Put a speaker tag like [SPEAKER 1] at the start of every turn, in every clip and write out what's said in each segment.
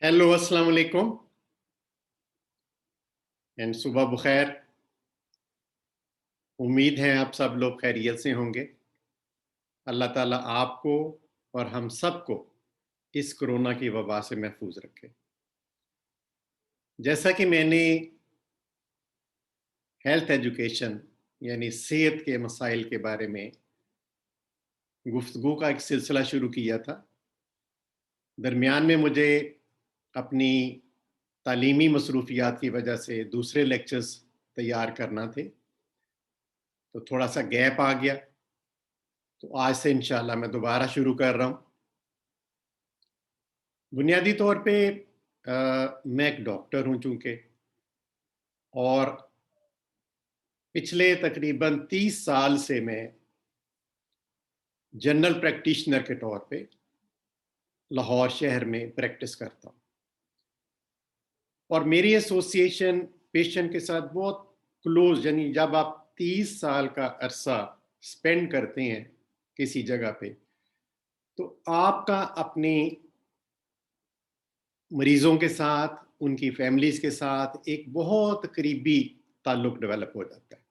[SPEAKER 1] Hello, अस्सलाम वालेकुम and सुबह बखैर। उम्मीद है आप सब लोग खैरियत से होंगे। अल्लाह ताला आपको और हम सबको इस कोरोना की वबा से महफूज रखे। जैसा कि मैंने हेल्थ एजुकेशन यानी सेहत के मसाइल के बारे में गुफ्तगू का एक सिलसिला शुरू किया था, दरमियान में मुझे अपनी तालीमी मसरूफियात की वजह से दूसरे लेक्चर्स तैयार करना थे, तो थोड़ा सा गैप आ गया। तो आज से इंशाल्लाह मैं दोबारा शुरू कर रहा हूँ। बुनियादी तौर पे मैं एक डॉक्टर हूँ चूँकि, और पिछले तकरीबन 30 साल से मैं जनरल प्रैक्टिशनर के तौर पे लाहौर शहर में प्रैक्टिस करता हूँ, और मेरी एसोसिएशन पेशेंट के साथ बहुत क्लोज, यानी जब आप 30 साल का अरसा स्पेंड करते हैं किसी जगह पे, तो आपका अपनी मरीजों के साथ, उनकी फैमिलीज के साथ एक बहुत करीबी ताल्लुक डेवलप हो जाता है।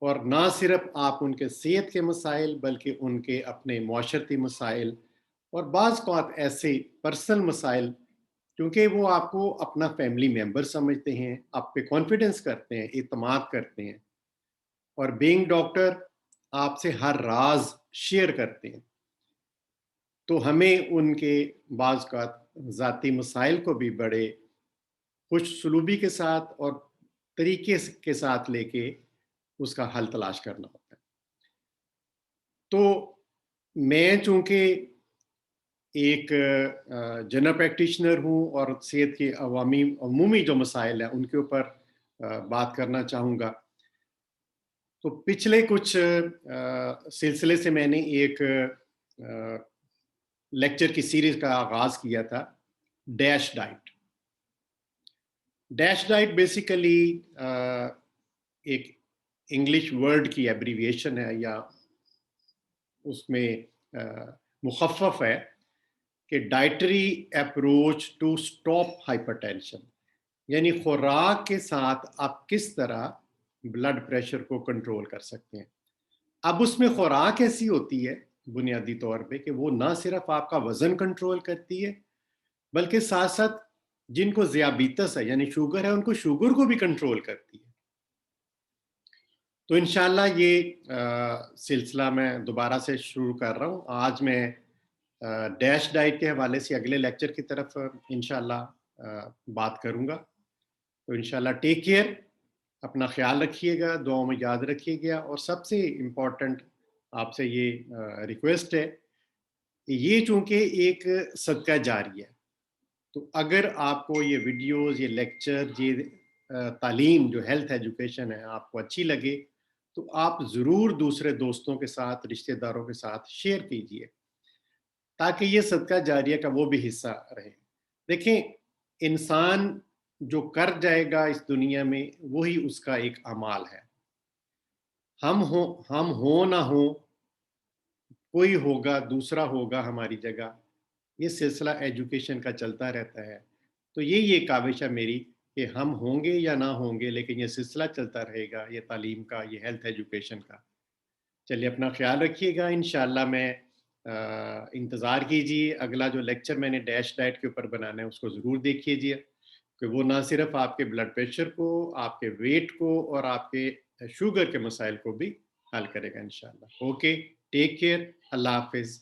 [SPEAKER 1] और ना सिर्फ आप उनके सेहत के मसाइल बल्कि उनके अपने माशरती मसाइल और बाज़ औक़ात ऐसे पर्सनल मसाइल, क्योंकि वो आपको अपना फैमिली मेम्बर समझते हैं, आप पे कॉन्फिडेंस करते हैं, इत्मीनान करते हैं, और बीइंग डॉक्टर आपसे हर राज शेयर करते हैं, तो हमें उनके बाज़ औक़ात ज़ाती मसाइल को भी बड़े खुश सलूबी के साथ और तरीके के साथ लेके उसका हल तलाश करना होता है। तो मैं चूँकि एक जनरल प्रैक्टिशनर हूँ और सेहत के अमूमी जो मसाइल हैं उनके ऊपर बात करना चाहूँगा। तो पिछले कुछ सिलसिले से मैंने एक लेक्चर की सीरीज़ का आगाज़ किया था, dash diet. Dash diet basically एक इंग्लिश वर्ड की एब्रीविएशन है, या उसमें मुखफ़्फ़फ़ है कि dietary approach to stop hypertension, यानी खुराक के साथ आप किस तरह ब्लड प्रेशर को कंट्रोल कर सकते हैं। अब उसमें खुराक ऐसी होती है बुनियादी तौर पे कि वो ना सिर्फ आपका वज़न कंट्रोल करती है, बल्कि साथ-साथ जिनको ज़ियाबितस है यानी शुगर है, उनको शुगर को भी कंट्रोल करती है। तो इंशाल्लाह ये सिलसिला मैं दोबारा से शुरू कर रहा हूँ। आज मैं डैश डाइट के हवाले से अगले लेक्चर की तरफ इंशाल्लाह बात करूँगा। तो इंशाल्लाह टेक केयर, अपना ख्याल रखिएगा, दुआओं में याद रखिएगा, और सबसे इम्पोर्टेंट आपसे ये रिक्वेस्ट है, ये चूँकि एक सदका जारी है, तो अगर आपको ये वीडियोज़, ये लेक्चर, ये तालीम जो हेल्थ एजुकेशन है आपको अच्छी लगे, तो आप ज़रूर दूसरे दोस्तों के साथ, रिश्तेदारों के साथ शेयर कीजिए, ताकि ये सदका जारिया का वो भी हिस्सा रहे। देखें, इंसान जो कर जाएगा इस दुनिया में, वही उसका एक अमाल है। हम हो ना हो, कोई होगा, दूसरा होगा हमारी जगह। ये सिलसिला एजुकेशन का चलता रहता है। तो ये काविश है मेरी कि हम होंगे या ना होंगे, लेकिन ये सिलसिला चलता रहेगा, ये तालीम का, ये हेल्थ एजुकेशन का। चलिए, अपना ख्याल रखिएगा। इंशाल्लाह मैं इंतज़ार कीजिए, अगला जो लेक्चर मैंने डैश डाइट के ऊपर बनाना है उसको ज़रूर देखिए, कि वो ना सिर्फ आपके ब्लड प्रेशर को, आपके वेट को और आपके शुगर के मसाइल को भी हल करेगा इंशाल्लाह। ओके, टेक केयर, अल्लाह हाफ़िज़।